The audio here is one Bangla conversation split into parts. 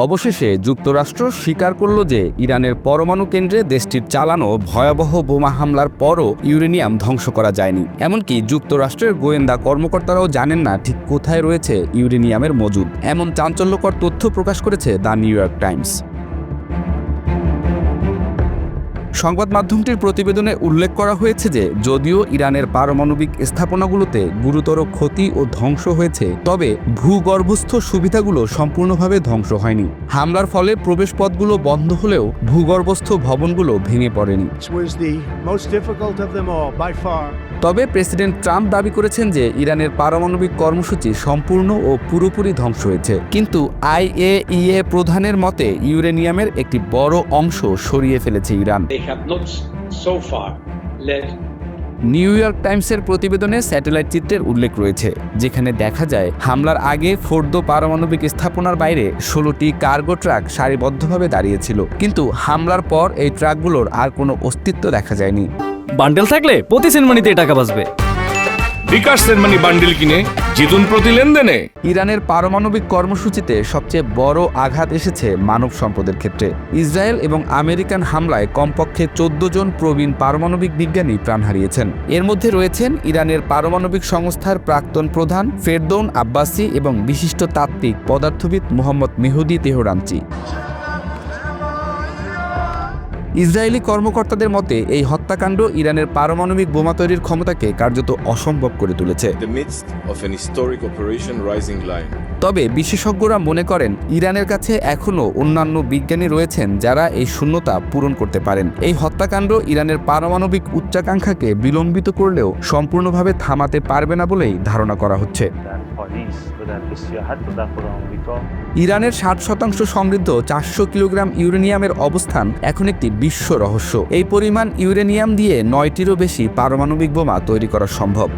অবশেষে যুক্তরাষ্ট্র স্বীকার করল যে ইরানের পরমাণু কেন্দ্রে দেশটির চালানো ভয়াবহ বোমা হামলার পরও ইউরেনিয়াম ধ্বংস করা যায়নি। এমনকি যুক্তরাষ্ট্রের গোয়েন্দা কর্মকর্তারাও জানেন না ঠিক কোথায় রয়েছে ইউরেনিয়ামের মজুদ। এমন চাঞ্চল্যকর তথ্য প্রকাশ করেছে দ্য নিউ ইয়র্ক টাইমস। সংবাদ মাধ্যমটির প্রতিবেদনে উল্লেখ করা হয়েছে যে যদিও ইরানের পারমাণবিক স্থাপনাগুলোতে গুরুতর ক্ষতি ও ধ্বংস হয়েছে, তবে ভূগর্ভস্থ সুবিধাগুলো সম্পূর্ণভাবে ধ্বংস হয়নি। হামলার ফলে প্রবেশপথগুলো বন্ধ হলেও ভূগর্ভস্থ ভবনগুলো ভেঙে পড়েনি। তবে প্রেসিডেন্ট ট্রাম্প দাবি করেছেন যে ইরানের পারমাণবিক কর্মসূচি সম্পূর্ণ ও পুরোপুরি ধ্বংস হয়েছে, কিন্তু IAEA প্রধানের মতে ইউরেনিয়ামের একটি বড় অংশ সরিয়ে ফেলেছে ইরান। নিউ ইয়র্ক টাইমসের প্রতিবেদনে স্যাটেলাইট চিত্রের উল্লেখ রয়েছে, যেখানে দেখা যায় হামলার আগে ফোর্দো পারমাণবিক স্থাপনার বাইরে 16টি কার্গো ট্রাক সারিবদ্ধভাবে দাঁড়িয়েছিল, কিন্তু হামলার পর এই ট্রাকগুলোর আর কোনো অস্তিত্ব দেখা যায়নি। বান্ডেল থাকলে প্রতি সেনমানিতে টাকা বাঁচবে। বিকাশ সেনমানি বান্ডেল কিনে জিতুন প্রতি লেনদেনে। ইরানের পারমাণবিক কর্মসূচিতে সবচেয়ে বড় আঘাত এসেছে মানব সম্পদের ক্ষেত্রে। ইসরায়েল এবং আমেরিকান হামলায় কমপক্ষে 14 জন প্রবীণ পারমাণবিক বিজ্ঞানী প্রাণ হারিয়েছেন। এর মধ্যে রয়েছেন ইরানের পারমাণবিক সংস্থার প্রাক্তন প্রধান ফেরদৌন আব্বাসি এবং বিশিষ্ট তাত্ত্বিক পদার্থবিদ মোহাম্মদ মেহদি তেহরানচি। ইসরায়েলি কর্মকর্তাদের মতে এই হত্যাকাণ্ড ইরানের পারমাণবিক বোমা তৈরির ক্ষমতাকে কার্যত অসম্ভব করে তুলেছে। তবে বিশেষজ্ঞরা মনে করেন ইরানের কাছে এখনও অন্যান্য বিজ্ঞানী রয়েছেন যারা এই শূন্যতা পূরণ করতে পারেন। এই হত্যাকাণ্ড ইরানের পারমাণবিক উচ্চাকাঙ্ক্ষাকে বিলম্বিত করলেও সম্পূর্ণভাবে থামাতে পারবে না বলেই ধারণা করা হচ্ছে। ইরানের 60% সমৃদ্ধ 400 কিলোগ্রাম ইউরেনিয়ামের অবস্থান এখন একটি বিশ্ব রহস্য। এই পরিমাণ ইউরেনিয়াম দিয়ে 9টিরও বেশি পারমাণবিক বোমা তৈরি করা সম্ভব।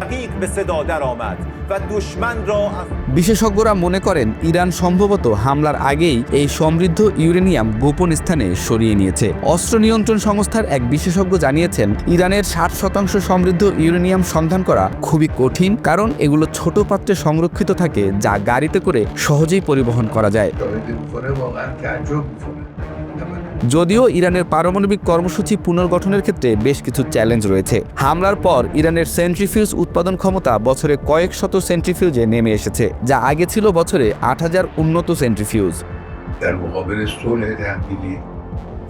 বিশেষজ্ঞরা মনে করেন ইরান সম্ভবত হামলার আগেই এই সমৃদ্ধ ইউরেনিয়াম গোপন স্থানে সরিয়ে নিয়েছে। অস্ত্র নিয়ন্ত্রণ সংস্থার এক বিশেষজ্ঞ জানিয়েছেন ইরানের 60% সমৃদ্ধ ইউরেনিয়াম সন্ধান করা খুবই কঠিন, কারণ এগুলো ছোট পাত্রে সংরক্ষিত থাকে যা গাড়িতে করে সহজেই পরিবহন করা যায়। যদিও ইরানের পারমাণবিক কর্মসূচি পুনর্গঠনের ক্ষেত্রে বেশ কিছু চ্যালেঞ্জ রয়েছে। হামলার পর ইরানের সেন্ট্রিফিউজ উৎপাদন ক্ষমতা বছরে কয়েক শত সেন্ট্রিফিউজে নেমে এসেছে, যা আগে ছিল বছরে 8000 উন্নত সেন্ট্রিফিউজ।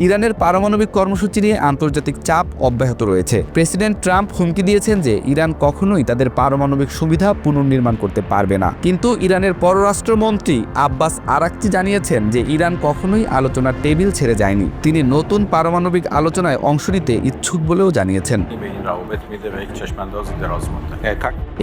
ইরানের পারমাণবিক কর্মসূচি নিয়ে আন্তর্জাতিক চাপ অব্যাহত রয়েছে। প্রেসিডেন্ট ট্রাম্প হুমকি দিয়েছেন যে ইরান কখনোই তাদের পারমাণবিক সুবিধা পুনর্নির্মাণ করতে পারবে না, কিন্তু ইরানের পররাষ্ট্রমন্ত্রী আব্বাস আরাকচি জানিয়েছেন যে ইরান কখনোই আলোচনার টেবিল ছেড়ে যায়নি। তিনি নতুন পারমাণবিক আলোচনায় অংশ নিতে ইচ্ছুক বলেও জানিয়েছেন।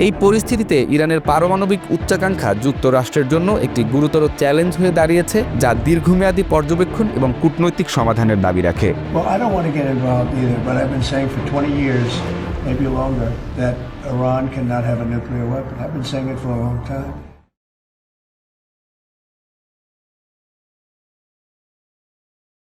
এই পরিস্থিতিতে ইরানের পারমাণবিক উচ্চাকাঙ্ক্ষা যুক্তরাষ্ট্রের জন্য একটি গুরুতর চ্যালেঞ্জ হয়ে দাঁড়িয়েছে, যা দীর্ঘমেয়াদী পর্যবেক্ষণ এবং কূটনৈতিক সমাধানের দাবি রাখে। Well, I don't want to get involved either, but I've been saying for 20 years, maybe longer, that Iran cannot have a nuclear weapon. I've been saying it for a long time.